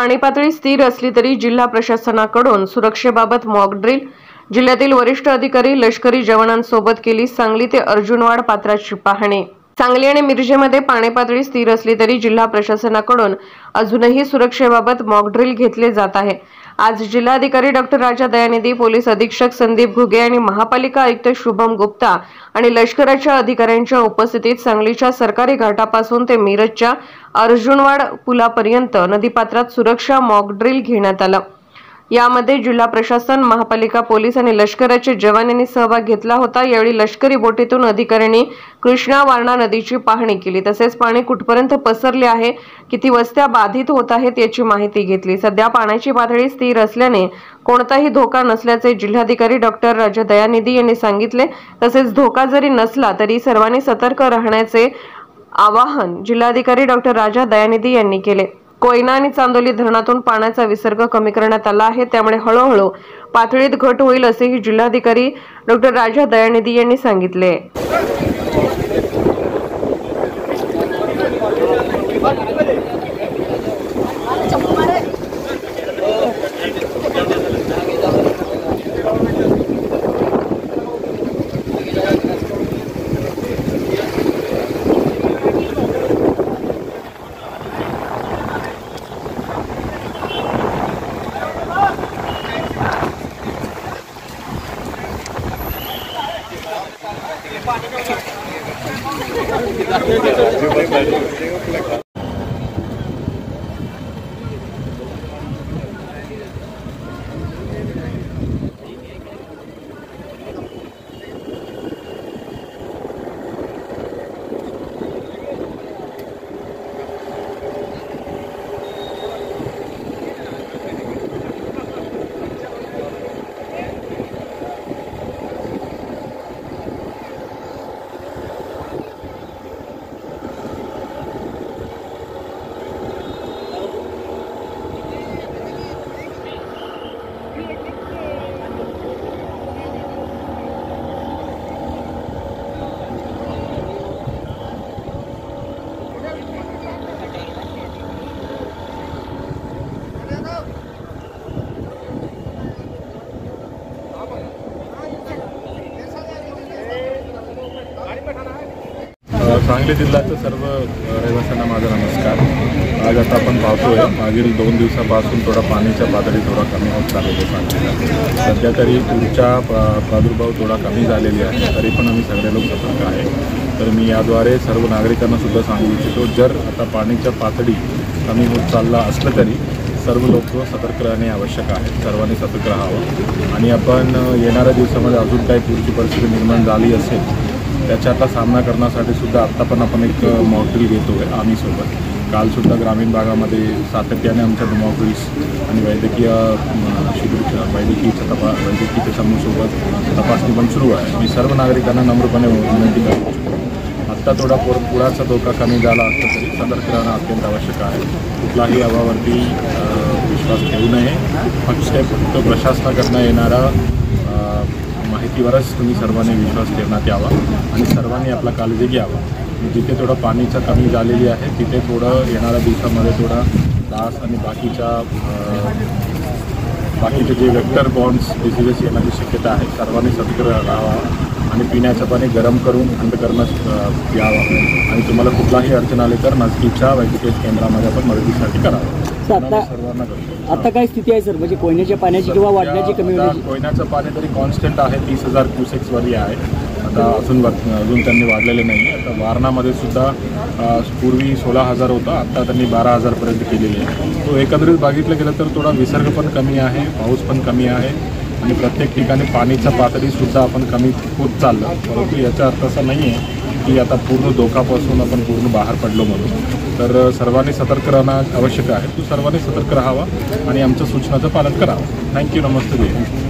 पाणी पातळी स्थिर असली तरी जिल्हा प्रशासनाकडून सुरक्षेबाबत मॉक ड्रिल जिल्ह्यातील वरिष्ठ अधिकारी लष्करी जवानांसोबत केली। सांगली ते अर्जुनवाड पात्राची पाहणी। सांगली आणि मिरजेमध्ये पाणी पातळी स्थिर असली तरी जिल्हा प्रशासनाकडून अजूनही सुरक्षेबाबत मॉक ड्रिल घेतले जात आहे। आज जिल्हाधिकारी डॉक्टर राजा दयानिधी, पोलीस अधीक्षक संदीप घुगे आणि महापालिका आयुक्त शुभम गुप्ता आणि लष्कराच्या अधिकाऱ्यांच्या उपस्थितीत सांगलीच्या सरकारी घाटापासून ते मिरजच्या अर्जुनवाड पुलापर्यंत नदीपात्रात सुरक्षा मॉक ड्रिल घेण्यात आला। यामध्ये जिल्हा प्रशासन, महापालिका, पोलीस आणि लष्कराचे जवान यांनी सहभाग घेतला होता। यावेळी लष्करी बोटीतून अधिकाऱ्यांनी कृष्णा वारणा नदीची पाहणी केली, तसेच पाणी कुठपर्यंत पसरले आहे, किती वस्त्या बाधित होत आहेत याची माहिती घेतली। सध्या पाण्याची पातळी स्थिर असल्याने कोणताही धोका नसल्याचे जिल्हाधिकारी डॉक्टर राजा दयानिधी यांनी सांगितले। तसेच धोका जरी नसला तरी सर्वांनी सतर्क राहण्याचे आवाहन जिल्हाधिकारी डॉक्टर राजा दयानिधी यांनी केले। कोयना आणि चांदोली धरणातून पाण्याचा विसर्ग कमी करण्यात आला आहे, त्यामुळे हळूहळू पातळीत घट होईल असेही जिल्हाधिकारी डॉक्टर राजा दयानिधी यांनी सांगितले। सांगली जिल्ह्याच्या सर्व रहिवाशांना माझा नमस्कार। आज आता आपण पाहतोय मागील 2 दिवसापासून थोडा पाण्याच्या पातळी थोडा कमी होत चाललेली आहे सांगलीला। सध्या तरी पुढचा प्रादुर्भाव थोडा कमी झालेली आहे, तरी पण आम्ही सगळे लोक सतर्क आहे। तर मी याद्वारे सर्व नागरिकांना सुद्धा सांगू इच्छितो, जर आता पाण्याच्या पातळी कमी होत चालला असलं तरी सर्व लोक सतर्क राहणे आवश्यक आहे। सर्वांनी सतर्क राहावं आणि आपण येणाऱ्या दिवसामध्ये अजून काही पुढची परिस्थिती निर्माण झाली असेल त्याच्याचा सामना करण्यासाठी सुद्धा आत्ता पण आपण एक मॉक ड्रिल घेतो आहे आम्ही सोबत। कालसुद्धा ग्रामीण भागामध्ये सातत्याने आमच्या मॉक ड्रिल्स आणि वैद्यकीय वैद्यकीय समूहासोबत तपासणी पण सुरू आहे। मी सर्व नागरिकांना नम्रपणे विनंती करतो, आत्ता थोडा पुराचा धोका कमी झाला असला तरी सतर्क राहणं अत्यंत आवश्यक आहे। कुठलाही अभावावरती विश्वास ठेवू नये। फक्त प्रशासनाकडनं येणारा माहितीवरच तुम्ही सर्वांनी विश्वास ठेवण्यात यावा आणि सर्वांनी आपला काळजी घ्यावा। जिथे थोडं पाणीचं कमी झालेली आहे तिथे थोडं येणाऱ्या दिवसामध्ये थोडा डास आणि बाकीचे जे वेक्टर बॉर्न्स डिसीजेस येण्याची शक्यता आहे, सर्वांनी सतर्क राहावा आणि पिण्याचं पाणी गरम करून थंड करणं यावं आणि तुम्हाला कुठलाही अडचण आली तर नजदीकच्या वैद्यकीय केंद्रामध्ये आपण मदतीसाठी करावं। आता काय स्थिती आहे सर, म्हणजे कोयनेच्या पाण्याची किंवा वाढण्याची कमी होण्याची? कोयनाचं पाणी तरी कॉन्स्टंट आहे, 30,000 क्युसेक्सवरही आहे। आता अजून त्यांनी वाढलेले नाही। आता वारणामध्ये सुद्धा पूर्वी 16,000 होता, आता त्यांनी 12,000पर्यंत केलेली आहे। तो एकंदरीत बघितलं गेलं तर थोडा विसर्ग पण कमी आहे, पाऊस पण कमी आहे आणि प्रत्येक ठिकाणी पाणीचा पातळीसुद्धा आपण कमी होत चाललं। परंतु याचा अर्थ असा नाही आहे की आता पूर्ण धोकापासून आपण पूर्ण बाहेर पडलो म्हणून। तर सर्वांनी सतर्क राहणं आवश्यक आहे। सर्वांनी सतर्क राहावा आणि आमच्या सूचनाचं पालन करावं। थँक्यू, नमस्ते।